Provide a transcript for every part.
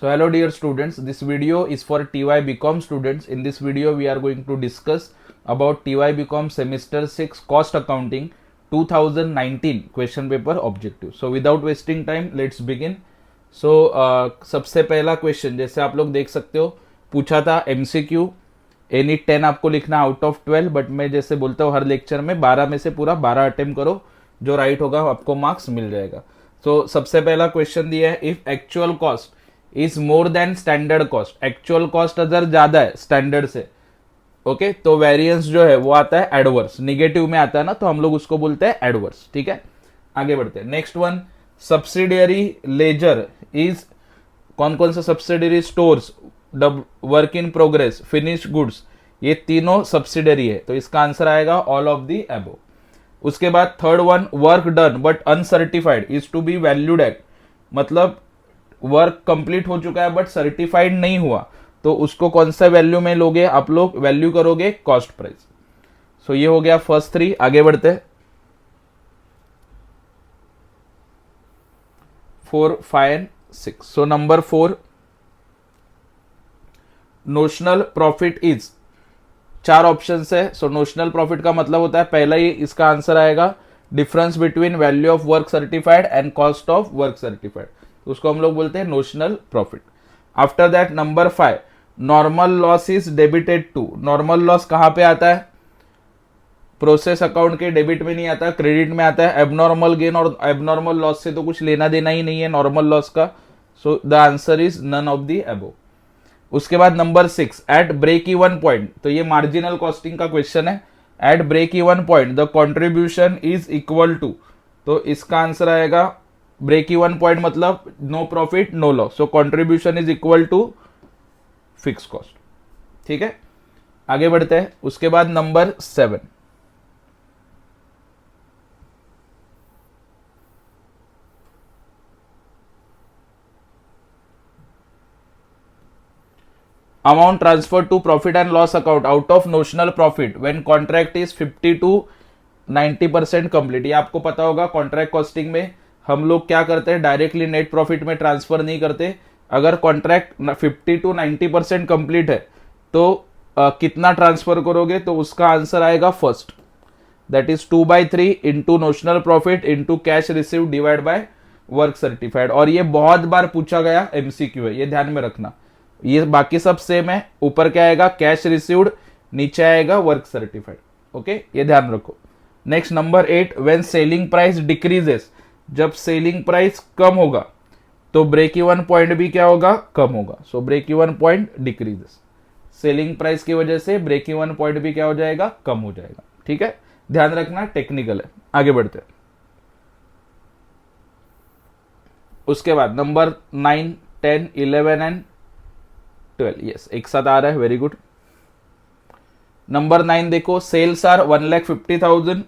So hello dear students, this video is for TY BCom students. In this video we are going to discuss about TY BCom semester 6 cost accounting 2019 question paper objective. So without wasting time let's begin. So सबसे पहला question जैसे आप लोग देख सकते हो पूछा था MCQ एनी 10 आपको लिखना आउट ऑफ 12, बट मैं जैसे बोलता हूँ हर लेक्चर में 12 में से पूरा 12 अटेम्प्ट करो, जो राइट होगा आपको मार्क्स मिल जाएगा. तो सबसे पहला क्वेश्चन दिया है, if actual cost is more than standard cost. Actual cost अगर ज्यादा है स्टैंडर्ड से, ओके, तो वेरिएंस जो है वो आता है एडवर्स, निगेटिव में आता है ना, तो हम लोग उसको बोलते हैं एडवर्स. ठीक है, आगे बढ़ते हैं. Next one, subsidiary ledger is कौन कौन सा subsidiary? Stores, work in progress, finish goods, ये तीनों सब्सिडरी है, तो इसका आंसर आएगा ऑल ऑफ दी अबव. उसके बाद third one, work done but uncertified is to be valued at, मतलब वर्क कंप्लीट हो चुका है बट सर्टिफाइड नहीं हुआ, तो उसको कौन सा वैल्यू में लोगे आप लोग? वैल्यू करोगे कॉस्ट प्राइस. सो ये हो गया फर्स्ट थ्री. आगे बढ़ते हैं 4, 5 and 6. So number 4, notional profit is, चार ऑप्शन है. सो नोशनल प्रॉफिट का मतलब होता है, पहला ही इसका आंसर आएगा difference between value of work certified and cost of work certified, तो उसको हम लोग बोलते हैं notional profit. After that number 5, normal loss is debited to. Normal loss कहां पे आता है? प्रोसेस अकाउंट के डेबिट में नहीं आता, क्रेडिट में आता है. एबनॉर्मल गेन और एबनॉर्मल लॉस से तो कुछ लेना देना ही नहीं है नॉर्मल लॉस का. So the answer is none of the above. उसके बाद number 6, at break even point, तो ये मार्जिनल कॉस्टिंग का क्वेश्चन है. At break even point the contribution is equal to, तो इसका आंसर आएगा ब्रेक इवन पॉइंट मतलब no profit no loss, so contribution is equal to fix cost. ठीक है, आगे बढ़ते हैं. उसके बाद number 7, amount transferred to profit and loss account out of notional profit when contract is 50 to 90% complete. ये आपको पता होगा कॉन्ट्रैक्ट कॉस्टिंग में हम लोग क्या करते हैं, डायरेक्टली नेट प्रॉफिट में ट्रांसफर नहीं करते. अगर कॉन्ट्रैक्ट 50 to 90% कंप्लीट है तो कितना ट्रांसफर करोगे? तो उसका आंसर आएगा first, that is 2/3 into notional profit into cash receive divide by work certified. और ये बहुत बार पूछा गया MCQ है, ये ध्यान में रखना. ये बाकी सब सेम है, ऊपर क्या आएगा? कैश रिसीव्ड, नीचे आएगा वर्क सर्टिफाइड. ओके, ये ध्यान रखो. Next number 8, when selling price decreases, जब सेलिंग प्राइस कम होगा तो ब्रेक इवन पॉइंट भी क्या होगा? कम होगा. So break even point decreases, selling price की वजह से ब्रेक इवन पॉइंट भी क्या हो जाएगा? कम हो जाएगा. ठीक है, ध्यान रखना, टेक्निकल है. आगे बढ़ते हैं. उसके बाद नंबर 9, 10, 11 एंड 12, यस एक साथ आ रहा है, वेरी गुड. नंबर 9 देखो, सेल्स आर 1,50,000,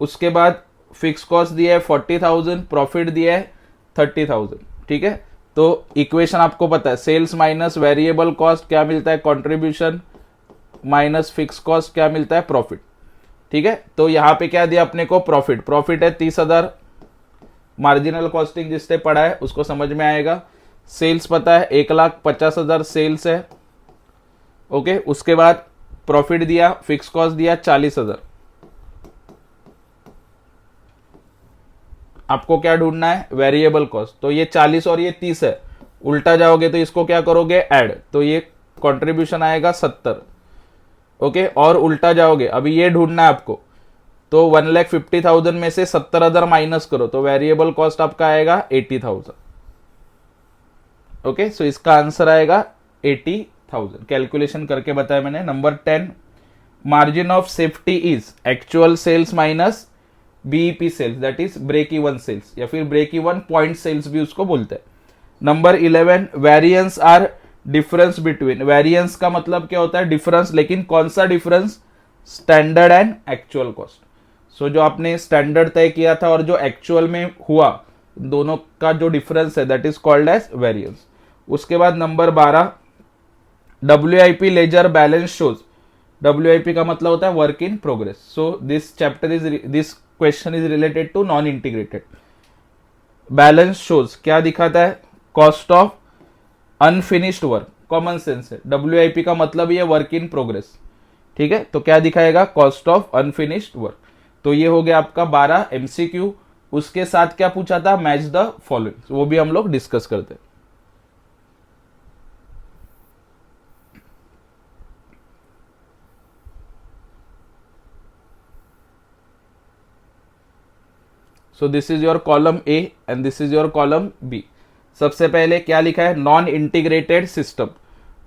उसके बाद फिक्स कॉस्ट दिया है 40,000, प्रॉफिट दिया है 30,000. ठीक है, तो इक्वेशन आपको पता है, सेल्स माइनस वेरिएबल कॉस्ट क्या मिलता है? कंट्रीब्यूशन माइनस फिक्स कॉस्ट क्या मिलता है? प्रॉफिट. ठीक है, तो यहां पे क्या दिया अपने को? प्रॉफिट. प्रॉफिट है 30,000. मार्जिनल कॉस्टिंग जिसने पढ़ा है उसको समझ में आएगा. सेल्स पता है 1,50,000 सेल्स है. ओके, उसके बाद प्रॉफिट दिया, फिक्स कॉस्ट दिया 40,000. आपको क्या ढूंढना है? Variable cost. तो ये 40 और ये 30 है, उल्टा जाओगे तो इसको क्या करोगे? ऐड, तो ये कंट्रीब्यूशन आएगा 70. ओके, और उल्टा जाओगे, अभी ये ढूंढना है आपको, तो 1,50,000 में से 70,000 माइनस करो, तो वेरिएबल कॉस्ट आपका आएगा 80,000. ओके, सो इसका आंसर आएगा 80,000. कैलकुलेशन करके बताया मैंने. Number 10, margin of safety is actual sales minus BEP sales, that is break even sales, या फिर ब्रेक इवन पॉइंट सेल्स भी उसको बोलते हैं. Number 11, variance are difference between. Variance का मतलब क्या होता है? डिफरेंस, लेकिन कौन सा difference? Standard and actual cost. So जो आपने स्टैंडर्ड तय किया था और जो एक्चुअल में हुआ, दोनों का जो डिफरेंस है that is called as variance. उसके बाद number 12, WIP ledger balance shows. WIP का मतलब होता है work in progress. So this chapter is, this question is related to non integrated. Balance shows क्या दिखाता है? Cost of unfinished work, common sense है, WIP का मतलब ये वर्क इन प्रोग्रेस, ठीक है। तो क्या दिखाएगा, कॉस्ट ऑफ अनफिनिश्ड वर्क। तो ये हो गया आपका 12 MCQ। उसके साथ क्या पूछा था, मैच द फॉलोइंग, वो भी हम लोग डिस्कस करते हैं। So this is your column A and this is your column B. सबसे पहले क्या लिखा है, नॉन इंटीग्रेटेड सिस्टम।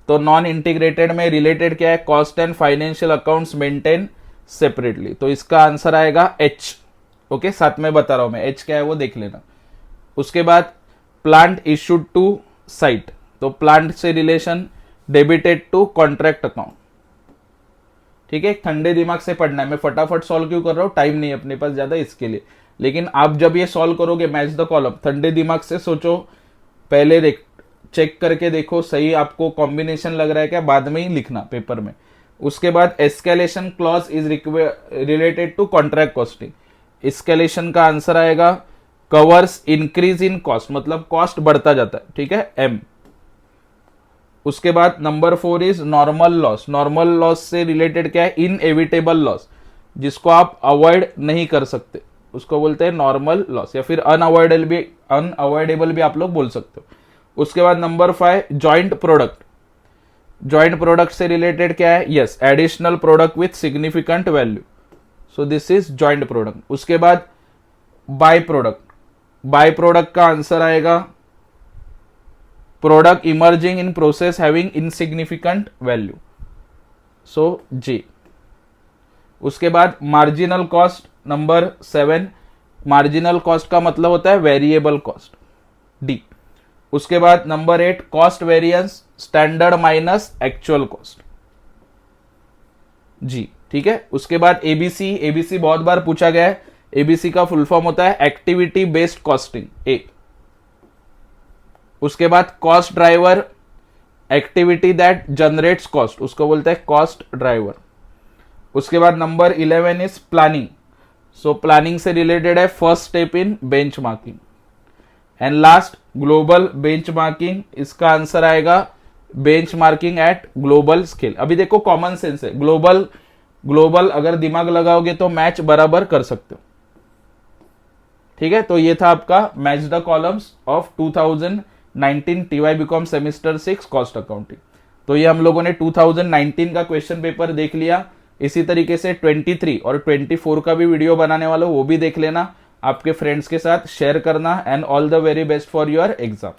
तो नॉन इंटीग्रेटेड में रिलेटेड क्या है, cost and financial accounts maintain separately. तो इसका आंसर आएगा एच। ओके, साथ में बता रहा हूं मैं, एच क्या है वो देख लेना। उसके बाद प्लांट इशूड टू साइट, तो प्लांट से relation debited to contract account, ठीक है। ठंडे दिमाग से पढ़ना है, मैं फटाफट सॉल्व क्यों कर रहा हूं, टाइम नहीं अपने पास ज्यादा इसके लिए। लेकिन आप जब ये सॉल्व करोगे मैच द कॉलम, ठंडे दिमाग से सोचो, पहले देख चेक करके देखो सही आपको कॉम्बिनेशन लग रहा है क्या, बाद में ही लिखना पेपर में। उसके बाद escalation clause is related to contract costing. Escalation का आंसर आएगा कवर्स इंक्रीज इन कॉस्ट, मतलब कॉस्ट बढ़ता जाता है, ठीक है, एम। उसके बाद number 4 is normal loss. Normal loss से रिलेटेड क्या है, इनएविटेबल लॉस, जिसको आप अवॉइड नहीं कर सकते, उसको बोलते हैं नॉर्मल लॉस, या फिर अनअवॉइडेबल भी आप लोग बोल सकते हो। उसके बाद number 5 joint product. Joint product से रिलेटेड क्या है, yes, additional product with significant value, so this is joint product. उसके बाद बाय प्रोडक्ट। बाय प्रोडक्ट का आंसर आएगा product emerging in process having insignificant value, so जी। उसके बाद marginal cost number 7। Marginal cost का मतलब होता है वेरिएबल कॉस्ट, डी। उसके बाद number 8 cost variance, standard minus actual cost, जी, ठीक है। उसके बाद एबीसी। एबीसी बहुत बार पूछा गया है, एबीसी का फुल फॉर्म होता है एक्टिविटी बेस्ड कॉस्टिंग, ए। उसके बाद cost driver, activity that generates cost, उसको बोलते हैं कॉस्ट ड्राइवर। उसके बाद number 11 is planning. So planning से रिलेटेड है first step in benchmarking. And last global benchmarking, इसका आंसर आएगा बेंचमार्किंग एट ग्लोबल स्केल। अभी देखो कॉमन सेंस है, ग्लोबल ग्लोबल अगर दिमाग लगाओगे तो मैच बराबर कर सकते हो, ठीक है। तो ये था आपका match the columns of 2019 TY BCom semester 6 cost accounting. तो ये हम लोगों ने 2019 का क्वेश्चन पेपर देख लिया। इसी तरीके से 23 और 24 का भी वीडियो बनाने वाला हूं, वो भी देख लेना, आपके फ्रेंड्स के साथ शेयर करना। And all the very best for your exam.